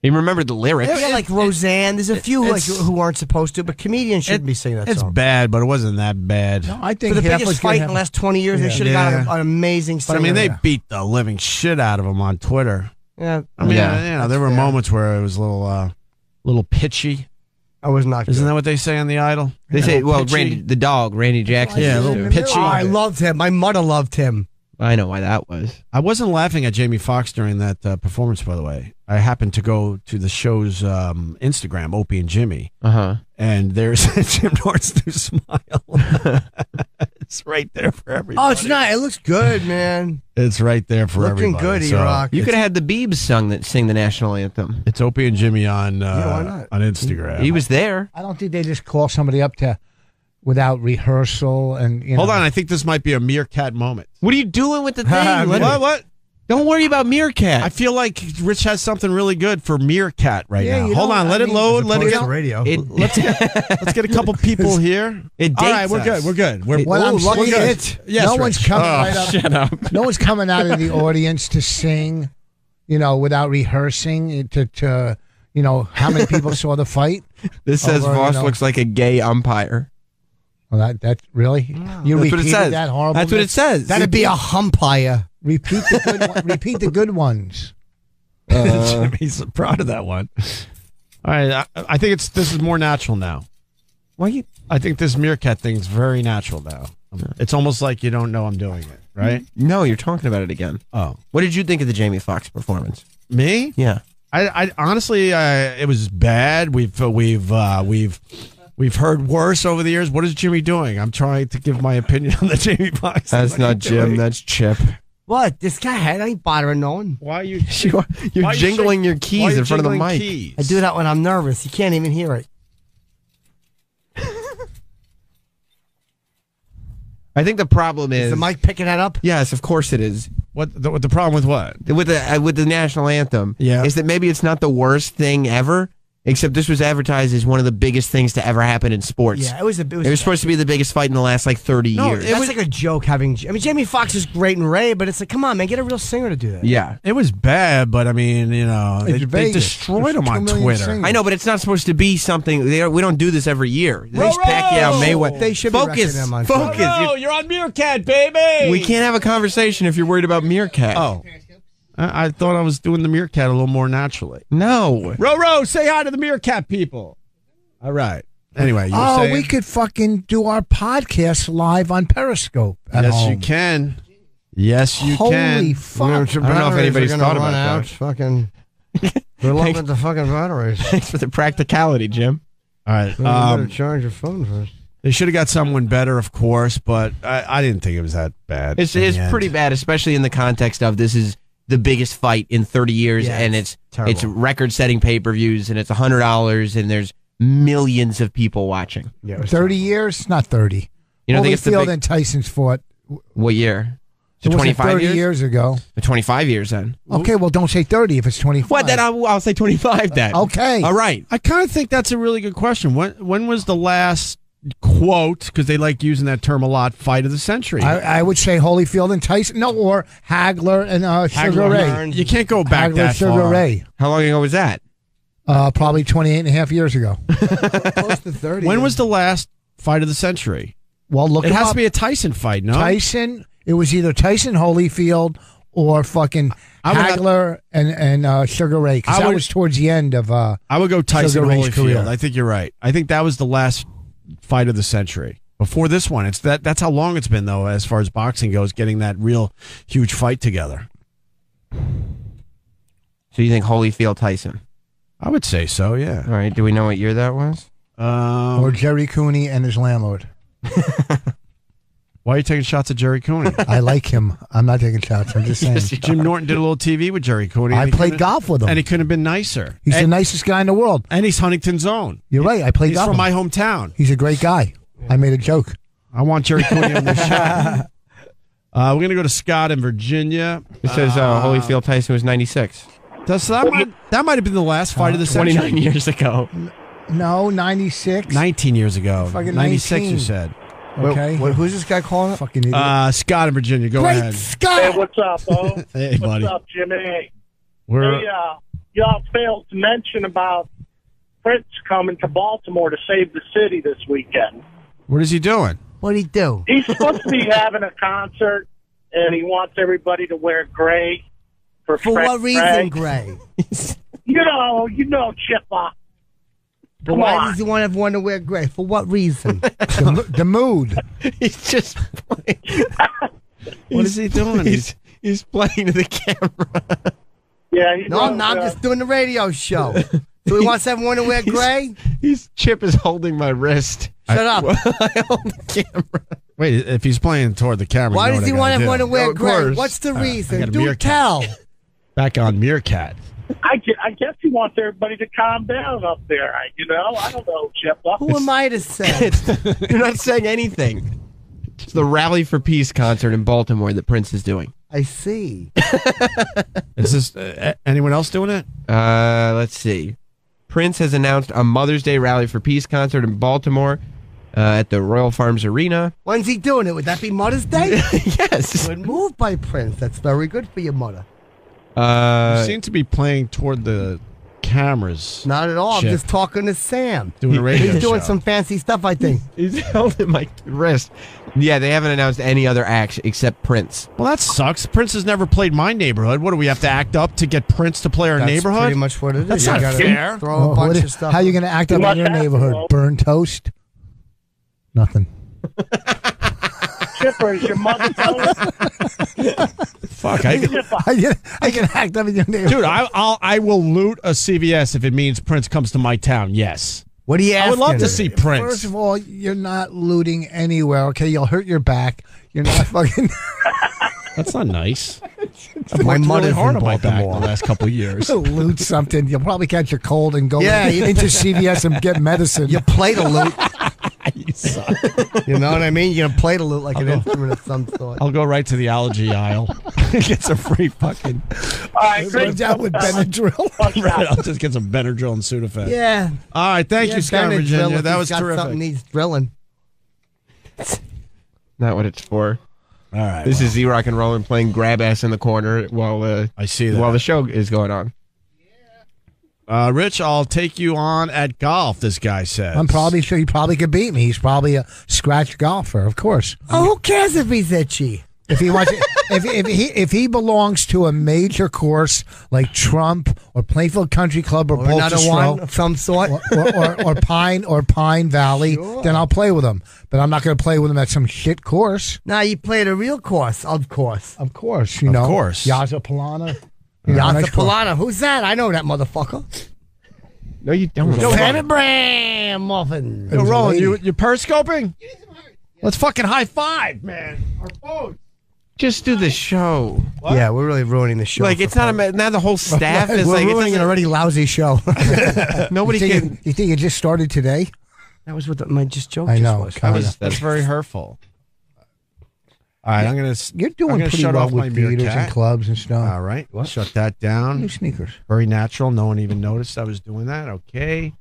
He remembered the lyrics. Yeah, like Roseanne. There's a few who aren't supposed to, but comedians shouldn't be singing that It's song. bad, but it wasn't that bad. No, I think For the Half biggest was gonna fight in have- the last 20 years, they should have got an amazing singer. But I mean, they beat the living shit out of him on Twitter. Yeah, I mean, there were fair. moments where it was a little pitchy. I was not. Isn't that what they say on the Idol? They say, well, pitchy. Randy, the dog, Randy Jackson. Yeah, a used little to. pitchy. Oh, I loved him. My mother loved him. I know why that was. I wasn't laughing at Jamie Foxx during that performance, by the way. I happened to go to the show's Instagram, Opie and Jimmy, and there's Jim Norton's new smile. It's right there for everybody. Oh, it's not. It looks good, man. It's right there for Looking everybody. good, E-Rock. You could have had the Biebs sing the national anthem. It's Opie and Jimmy on why not? on Instagram. He was there. I don't think they just call somebody up to without rehearsal and Hold on, I think this might be a Meerkat moment. What are you doing with the thing? What? Don't worry about Meerkat. I feel like Rich has something really good for Meerkat right Yeah, now. you Hold know, on, let I it mean, load. As Let it opposed get. to radio. Let's get a couple people here. It All dates right, we're us. good. We're good. We're What I'm we're saying good. is, Yes, no Rich. one's coming right up. Shut up. No one's coming out of the audience to sing, without rehearsing. To how many people saw the fight? This says Over, Voss looks like a gay umpire. Well, that really you That's what it repeated says. that horrible. That's what it says. That'd be a humpire. Repeat the good. Repeat the good ones. Jimmy's proud of that one. All right, I think this is more natural now. Why you? I think this Meerkat thing's very natural now. It's almost like you don't know I'm doing it, right? No, you're talking about it again. Oh, What did you think of the Jamie Foxx performance? me? Yeah. I honestly, it was bad. We've heard worse over the years. What is Jimmy doing? I'm trying to give my opinion on the Jamie Foxx. That's What are not you Jim. doing? That's Chip. What? This guy had ain't bothering no one. Why are you? You're why are you jingling shak- your why are keys you in front of the jingling mic. keys? I do that when I'm nervous. You can't even hear it. I think the problem Is is the mic picking that up? Yes, of course it is. What the problem with what? With the national anthem, Yeah. is that maybe it's not the worst thing ever, except this was advertised as one of the biggest things to ever happen in sports. Yeah, it was It was supposed to be the biggest fight in the last 30 No, years. That's like a joke having. I mean, Jamie Foxx is great and Ray, but it's like, come on, man, get a real singer to do that. yeah. It was bad, but I mean, they It's Vegas. destroyed There's him on 2 million Twitter. singers. I know, but it's not supposed to be something. We don't do this every year. Row, Pacquiao, row! Mayweather. They should be focus. wrecking them on Focus. Twitter. You- you're on Meerkat, baby. We can't have a conversation if you're worried about Meerkat. Oh, I thought I was doing the Meerkat a little more naturally. No. Row, say hi to the Meerkat people. All right. Anyway, you were saying? We could fucking do our podcast live on Periscope. At Yes, home. you can. Yes, you Holy can. fuck! I don't know if anybody's thought about that. Fucking, they're looking at the fucking batteries. Thanks for the practicality, Jim. All right. You better charge your phone first. They should have got someone better, of course, but I didn't think it was that bad. It's in the end. pretty bad, especially in the context of this is the biggest fight in 30 years, Yeah, and it's it's terrible. record-setting pay-per-views, and it's $100, and there's millions of people watching. Yeah, 30 years? Not 30. You don't think it's the Holyfield big- and Tyson's fought. What year? It wasn't 25 30 years? years ago. 25 years then. Okay, well, don't say 30 if it's 25. What? Then I'll say 25 then. Okay. All right. I kind of think that's a really good question. When was the last quote, because they like using that term a lot, fight of the century? I would say Holyfield and Tyson. No, or Hagler and Sugar Ray. You can't go back Hagler, that Sugar far. Ray. How long ago was that? Probably 28 and a half years ago. close to 30. When was the last fight of the century? Well, look It him has up. to be a Tyson fight, no? Tyson. It was either Tyson Holyfield or fucking I would have- Hagler and Sugar Ray. Because I that would- was towards the end of. I would go Tyson Sugar Ray's Holyfield. career. I think you're right. I think that was the last fight of the century. Before this one, that's how long it's been though, as far as boxing goes, getting that real huge fight together. So you think Holyfield Tyson? I would say so, yeah. All right. Do we know what year that was? or Jerry Cooney and his landlord. Why are you taking shots at Jerry Cooney? I like him. I'm not taking shots. I'm just saying. Jim Norton did a little TV with Jerry Cooney. and I he played couldn't- golf with him. and he couldn't have been nicer. He's the and, nicest guy in the world. and he's Huntington's own. You're right. I played He's golf from with my him. hometown. He's a great guy. I made a joke. I want Jerry Cooney on the show. We're going to go to Scott in Virginia. It says Holyfield Tyson was 96. So that might have been the last fight of the century. 29 years ago. No, 96. 19 years ago. Fucking 96, 19. you said. Okay. Who's this guy calling it? Fucking idiot. Scott in Virginia. Go Great ahead. Scott. Hey, what's up, Bo? Hey, buddy. What's up, Jimmy? We're, Hey, y'all failed to mention about Prince coming to Baltimore to save the city this weekend. what is he doing? What'd he do? He's supposed to be having a concert, and he wants everybody to wear gray. For what reason, Gray? You know, Chipper. But why does he want everyone to wear gray? For what reason? The mood. He's just playing. What is he doing? He's playing to the camera. Yeah. No, I'm not. I'm just doing the radio show. So he wants everyone to wear gray? Chip is holding my wrist. Shut up. I hold the camera. Wait, if he's playing toward the camera, Why you know does he what I want gotta everyone do. to wear Of gray? course. What's the I reason? got a Do Meerkat. tell. Back on Meerkat. I guess he wants everybody to calm down up there. I don't know, Chipper. Who am I to say? You're not saying anything. It's the Rally for Peace concert in Baltimore that Prince is doing. I see. Is this anyone else doing it? Let's see. Prince has announced a Mother's Day Rally for Peace concert in Baltimore at the Royal Farms Arena. When's he doing it? Would that be Mother's Day? Yes. Good move by Prince. That's very good for your mother. You seem to be playing toward the cameras. Not at all. Chip. I'm just talking to Sam. Doing a radio He's doing show. some fancy stuff, I think. He's holding my wrist. Yeah, they haven't announced any other acts except Prince. Well, that sucks. Prince has never played my neighborhood. What do we have to act up to get Prince to play our That's neighborhood? pretty much what it is. That's You not gotta fair. Throw a bunch of stuff. How you going to act up Too in your much neighborhood? hassle. Burn toast? Nothing. Chipper, is your mother telling Fuck, Chipper. I can act up in your neighborhood. dude, I will loot a CVS if it means Prince comes to my town. Yes, What are you I asking? would love to see Prince. First of all, you're not looting anywhere, okay? You'll hurt your back. You're not fucking... That's not nice. My Worked mother's really hard in on my back Baltimore. the last couple of years. loot something. You'll probably catch a cold and go Yeah, into CVS and get medicine. You play the loot. You suck. You know what I mean? You're going to play the loot like an instrument of some sort. I'll go right to the allergy aisle. Get some free fucking. All right, great. Runs out with Benadryl. Right, I'll just get some Benadryl and Sudafed. Yeah. All right, thank you, Scott, Benadryl Virginia. if That he's was got terrific. Something needs drilling. Not what it's for. All right, This is Z-Rock and Rollin' playing grab ass in the corner while I see that. while the show is going on. Rich, I'll take you on at golf. This guy says. I'm probably sure he probably could beat me. He's probably a scratch golfer, of course. Oh, who cares if he's itchy? If he wants, if he belongs to a major course like Trump or Plainfield Country Club or Another Bolster one of some sort. or Pine Valley, then I'll play with him. But I'm not going to play with him at some shit course. Now you play at a real course, of course. Of course, you know. Of course. Yaza Polana. Yasa Polana. Who's that? I know that motherfucker. No, you don't. Go have it, Bram Muffin. Yo, Roland, you're periscoping? Let's fucking high five, man. Our phone. Just do the show. What? Yeah, we're really ruining the show. Like it's not a now the whole staff is We're like ruining an already lousy show. nobody can. You think it just started today? That was what my just joke I just know. was. kinda. That's very hurtful. All right, I'm gonna. You're I'm doing gonna pretty shut well off my with theaters Meerkat. and clubs and stuff. All right, shut that down. New sneakers. Very natural. No one even noticed I was doing that. Okay.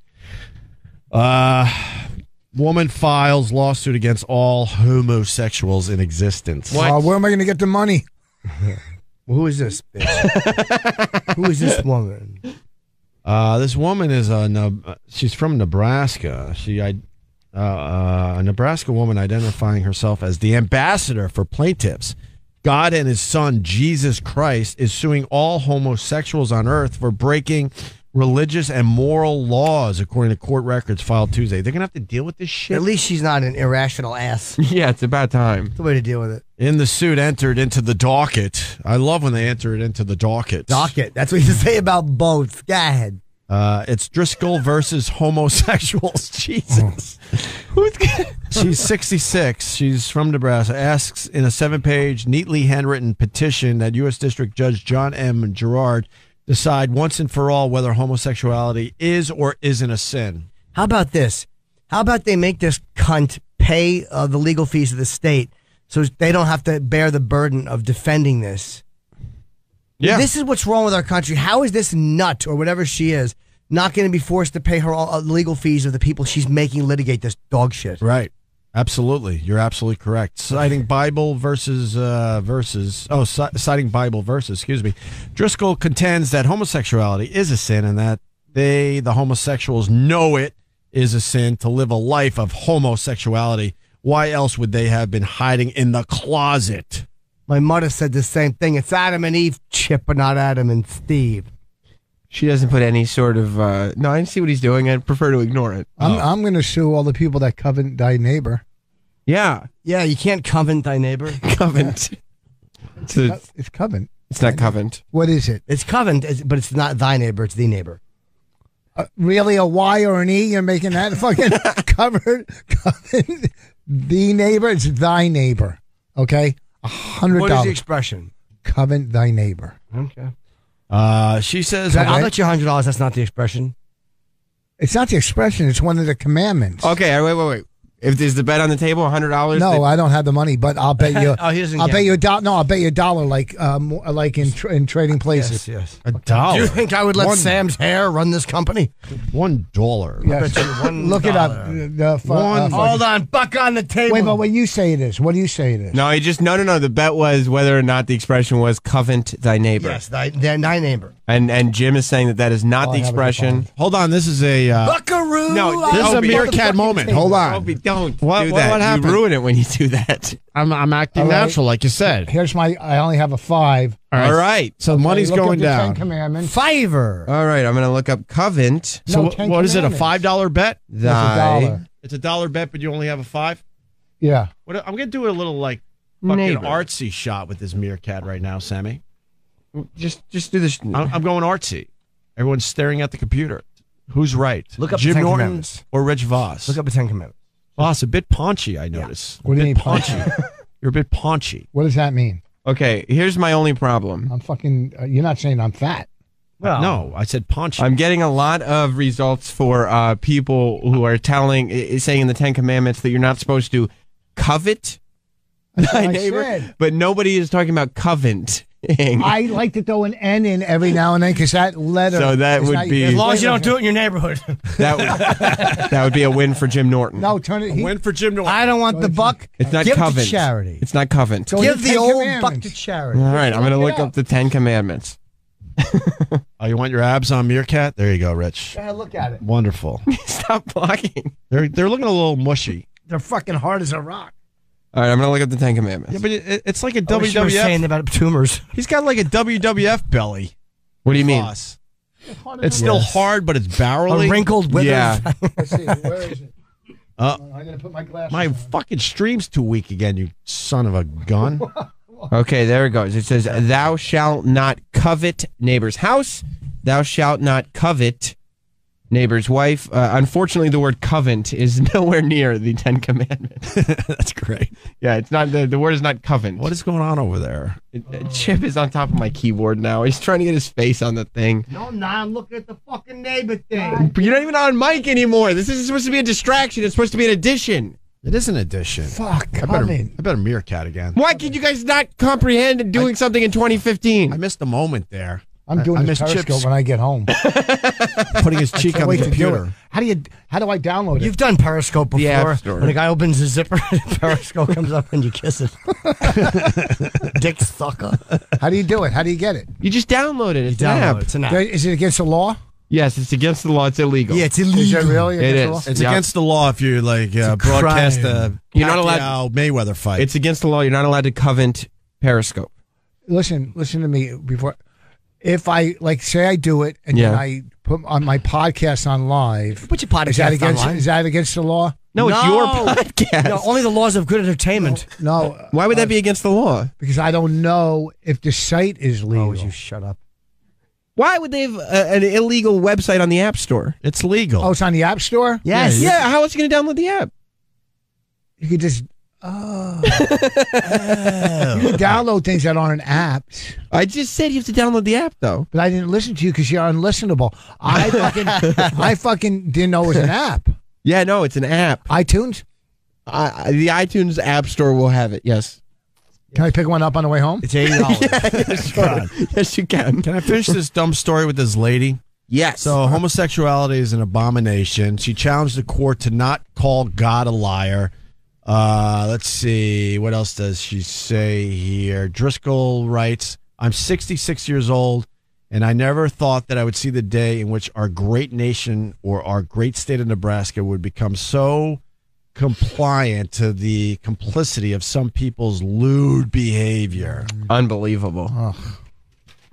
Woman files lawsuit against all homosexuals in existence. What? Where am I going to get the money? Who is this bitch? Who is this woman? This woman is she's from Nebraska. A Nebraska woman identifying herself as the ambassador for plaintiffs. God and his son, Jesus Christ, is suing all homosexuals on earth for breaking religious and moral laws, according to court records filed Tuesday. They're going to have to deal with this shit. At least she's not an irrational ass. Yeah, it's about time. That's the way to deal with it. In the suit entered into the docket. I love when they enter it into the docket. Docket. That's what you say about boats. Go ahead. It's Driscoll versus homosexuals. Jesus. She's 66. She's from Nebraska. Asks in a 7-page, neatly handwritten petition that U.S. District Judge John M. Gerard decide once and for all whether homosexuality is or isn't a sin. How about this? How about they make this cunt pay the legal fees of the state so they don't have to bear the burden of defending this? Yeah. This is what's wrong with our country. How is this nut or whatever she is not going to be forced to pay her all legal fees of the people she's making litigate this dog shit. Right. Absolutely. You're absolutely correct. Citing Bible citing Bible verses, excuse me. Driscoll contends that homosexuality is a sin and that the homosexuals, know it is a sin to live a life of homosexuality. Why else would they have been hiding in the closet? My mother said the same thing. It's Adam and Eve, Chip, but not Adam and Steve. She doesn't put any sort of. No, I see what he's doing. I'd prefer to ignore it. I'm going to sue all the people that covet thy neighbor. Yeah. Yeah, you can't covet thy neighbor. Covenant. It's covet. It's not covenant. What is it? It's covet, but it's not thy neighbor. It's the neighbor. Really, a Y or an E? You're making that fucking covered? The neighbor? It's thy neighbor. Okay? $100. What is the expression? Covet thy neighbor. Okay. She says, I'll let you $100. That's not the expression. It's not the expression. It's one of the commandments. Okay, wait. If there's the bet on the table, $100. No, I don't have the money, but I'll bet you. Oh, he doesn't I'll get bet it. you $1. No, I'll bet you $1, like in trading places. Yes. $1. Do you think I would let Sam's hair run this company? $1. Yes. Look it up. Hold on, buck on the table. Wait, but what you say it is? What do you say it is? No, he just no. The bet was whether or not the expression was covet thy neighbor. Yes, thy neighbor. And Jim is saying that is not the expression. Hold on, this is a Buckaroo. No, this is a Opie, meerkat moment. Hold on. Opie, don't What- do what- that. what happened? You ruin it when you do that. I'm acting All right. natural, like you said. Here's I only have a 5. All right. So money's Look up going the Ten down. Commandments. Fiverr. All right. I'm going to look up covet. So No, Ten what is it? A Commandments. $5 bet? Thy $1. It's a $1 bet, but you only have a 5. Yeah. What? I'm gonna do a little like fucking Neighbor. artsy shot with this meerkat right now, Sammy. Just do this. I'm going artsy. Everyone's staring at the computer. Who's right? Look up the Jim Ten Norton Commandments. or Rich Voss? Look up the Ten Commandments. Voss, a bit paunchy, I notice. What do you mean paunchy? You're a bit paunchy. What does that mean? Okay. Here's my only problem. I'm fucking. You're not saying I'm fat. Well, No, I said paunchy. I'm getting a lot of results for people who are saying in the Ten Commandments that you're not supposed to covet That's thy what I neighbor, said. but nobody is talking about covenant. I like to throw an N in every now and then because that letter. So that is would not- be- as long as you don't do it in your neighborhood. That would be a win for Jim Norton. No, turn it. Win for Jim Norton. I don't want the buck. It's not Give it to covenant. charity. It's not covenant. Go Give to the Ten old buck Commandments. to charity. All right, I'm going to Look look it up up. the Ten Commandments. Oh, you want your abs on meerkat? There you go, Rich. Yeah, look at it. Wonderful. Stop blocking. They're looking a little mushy. They're fucking hard as a rock. All right, I'm going to look up the Ten Commandments. Yeah, but it's like a I wish you were WWF. saying about tumors. He's got like a WWF belly. What do you mean? Voss. It's still hard, but it's barrelly. A wrinkled withered. Yeah. Let's see. Where is it? I'm gonna put my glasses. My on. fucking stream's too weak again, you son of a gun. Okay, there it goes. It says, "Thou shalt not covet neighbor's house. Thou shalt not covet neighbor's wife." Unfortunately, the word covet is nowhere near the Ten Commandments. That's great. Yeah, it's not. The word is not covet. What is going on over there? Chip is on top of my keyboard now. He's trying to get his face on the thing. No, I'm looking at the fucking neighbor thing. But you're not even on mic anymore. This isn't supposed to be a distraction. It's supposed to be an addition. It is an addition. Fuck. I better meerkat again. Why could you guys not comprehend doing something in 2015? I missed a moment there. I'm I doing this missed Periscope Chip's when I get home. putting his cheek on the Wait to do computer. it. How do I download it? You've done Periscope The App before. Store. When a guy opens his zipper, Periscope comes up and you kiss it. Dick sucker. How do you do it? How do you get it? You just download it. It's an app. It's an app. Is it against the law? Yes, it's against the law. It's illegal. Yeah, it's Is illegal. it really It against is. the law? It's Yeah. against the law if you like a broadcast crime. a You're not allowed- Mayweather fight. It's against the law. You're not allowed to covet Periscope. Listen to me before. If I say I do it and Yeah. then I put on my podcast on live, Put your podcast is that against online. is that against the law? No, it's No. your podcast. No, only the laws of good entertainment. No. Why would that be against the law? Because I don't know if the site is legal. Oh, would you shut up? Why would they have an illegal website on the App Store? It's legal. Oh, it's on the App Store? Yes. Yeah, how else are you going to download the app? You could just you can download things that aren't apps. I just said you have to download the app, though. But I didn't listen to you because you're unlistenable. I fucking didn't know it was an app. Yeah, no, it's an app. iTunes? The iTunes App Store will have it, yes. Can I pick one up on the way home? It's $80. Yes, you can. Can I finish this dumb story with this lady? Yes. So homosexuality is an abomination. She challenged the court to not call God a liar. Let's see. What else does she say here? Driscoll writes, I'm 66 years old, and I never thought that I would see the day in which our great nation or our great state of Nebraska would become so compliant to the complicity of some people's lewd behavior. Unbelievable. Oh.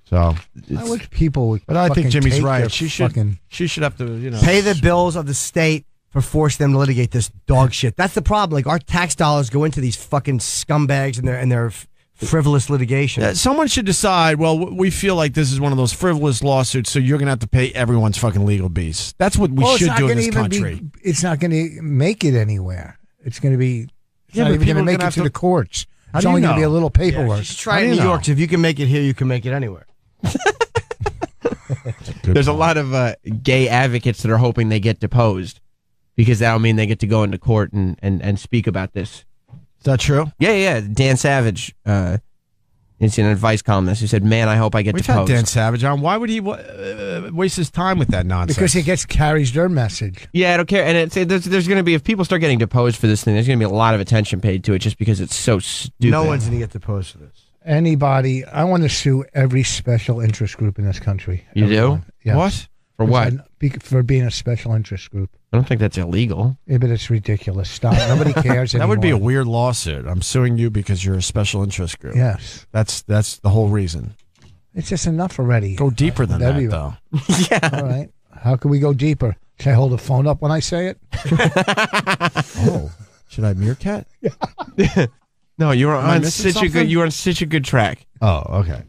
So, I wish people would. but I think fucking Jimmy's take right. their She fucking- should have to, Pay the bills of the state for forcing them to litigate this dog shit. That's the problem. Like, our tax dollars go into these fucking scumbags and their frivolous litigation. Someone should decide, well, we feel like this is one of those frivolous lawsuits, so you're going to have to pay everyone's fucking legal beast. That's what we should do in this country. It's not going to make it anywhere. It's going to be. It's not even going to make it to the courts. It's only going to be a little paperwork. Just try it in New York. So if you can make it here, you can make it anywhere. There's a lot of gay advocates that are hoping they get deposed because that'll mean they get to go into court and speak about this. Is that true? Yeah. Dan Savage is an advice columnist who said, man, I hope I get We've deposed. had Dan Savage on. Why would he waste his time with that nonsense? Because it carries their message. Yeah, I don't care. And there's going to be, if people start getting deposed for this thing, there's going to be a lot of attention paid to it just because it's so stupid. No one's going to get deposed for this. Anybody, I want to sue every special interest group in this country. You Everyone. do? Yes. What? For what? For being a special interest group. I don't think that's illegal. Yeah, but it's ridiculous. Stop. Nobody cares That would be a anymore. weird lawsuit. I'm suing you because you're a special interest group. Yes. That's the whole reason. It's just enough already. Go deeper than That'd be- that, though. Yeah. All right. How can we go deeper? Should I hold the phone up when I say it? Oh, should I Meerkat? No, you were Am I on missing such a good. something? You were on such a good track. Oh, okay.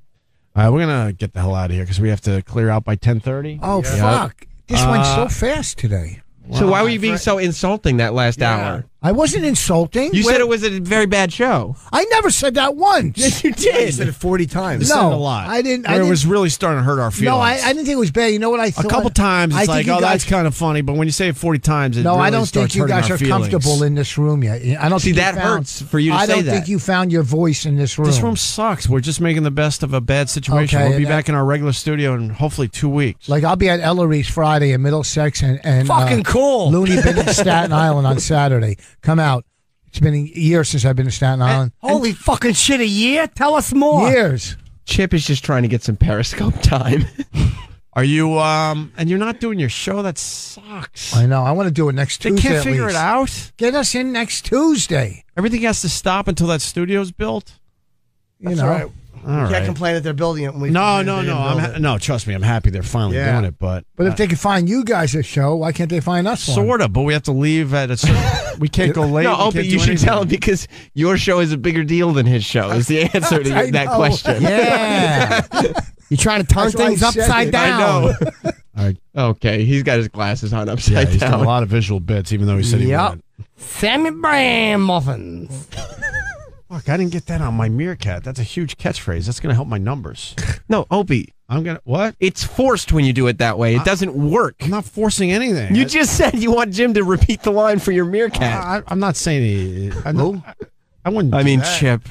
All right, we're gonna get the hell out of here because we have to clear out by 10:30. Oh, fuck. This went so fast today. So why were you being so insulting that last hour? I wasn't insulting. You said it was a very bad show. I never said that once. Yes, you You did. said it 40 times. You No, said it a lot. I didn't- Where it was really starting to hurt our feelings. No, I didn't think it was bad. You know what I A thought? couple times, I it's think like, you oh, guys- that's kind of funny. But when you say it 40 times, it No, really I don't starts think you hurting guys our are feelings. comfortable in this room yet. I don't See, think you that found- hurts for you to I say don't that. think you found your voice in this room. This room sucks. We're just making the best of a bad situation. Okay, We'll be and back in our regular studio in hopefully 2 weeks. Like, I'll be at Ellery's Friday in Middlesex and Fucking cool. Looney Bin in Staten Island on Saturday. Come out. It's been a year since I've been to Staten Island. Holy fucking shit, a year? Tell us more. Years. Chip is just trying to get some Periscope time. Are you, and you're not doing your show? That sucks. I know. I want to do it next They Tuesday. can't at figure least. it out. Get us in next Tuesday. Everything has to stop until that studio's built. You know. right. All You right. can't complain that they're building it. When we No, complain no, that they no. didn't build it. No, trust me. I'm happy they're finally Yeah. doing it. But But if they can find you guys a show, why can't they find us one? sort of. But we have to leave at a certain. We can't go late. No, we Opie, can't you do should anything. tell him because your show is a bigger deal than his show. Is the answer to I that know. question? Yeah. You're trying to turn That's why I things said upside it. down. I know. All right. Okay, he's got his glasses on Yeah, upside he's done down. a lot of visual bits, even though he said he Yep. wouldn't. Sammy Bran muffins. Fuck, I didn't get that on my Meerkat. That's a huge catchphrase. That's going to help my numbers. No, Opie, I'm going to. What? it's forced when you do it that way. It doesn't work. I'm not forcing anything. You just said you want Jim to repeat the line for your Meerkat. I'm not saying he. I wouldn't. I do mean, that. Chip.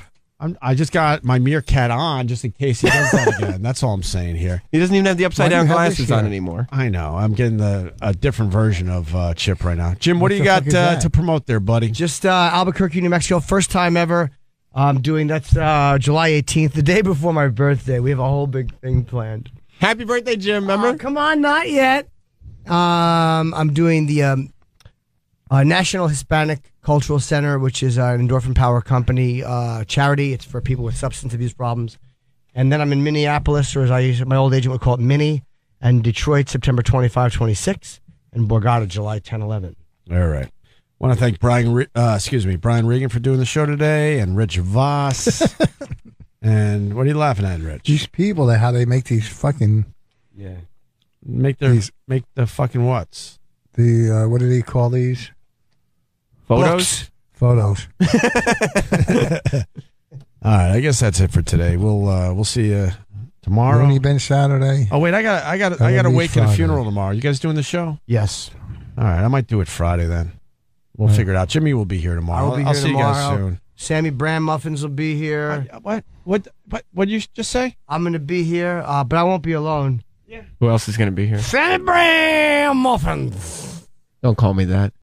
I just got my Meerkat on just in case he does that again. That's all I'm saying here. He doesn't even have the upside Why do down you have this glasses on here? anymore. I know. I'm getting a different version of Chip right now. Jim, what do you the got fuck is that? to promote there, buddy? Just Albuquerque, New Mexico. First time ever. I'm doing that's July 18th, the day before my birthday. We have a whole big thing planned. Happy birthday, Jim. Remember? Come on, not yet. I'm doing the National Hispanic Cultural Center, which is an endorphin power company charity. It's for people with substance abuse problems. And then I'm in Minneapolis, or as my old agent would call it, Minnie, and Detroit, September 25, 26, and Borgata, July 10, 11. All right. Want to thank Brian Regan for doing the show today, and Rich Voss. And what are you laughing at, Rich? These people, how they make these fucking Make the fucking what's? what do they call these Photos? photos? All right, I guess that's it for today. We'll see you tomorrow. Looney Bin Saturday. Oh wait, I got to That'll be wake at a Friday. funeral tomorrow. You guys doing the show? Yes. All right, I might do it Friday then. We'll Right. figure it out. Jimmy will be here tomorrow. I'll be here I'll see you guys tomorrow. soon. Sammy Brand Muffins will be here. What did you just say? I'm going to be here, but I won't be alone. Who else is going to be here? Sammy Bram Muffins. Don't call me that.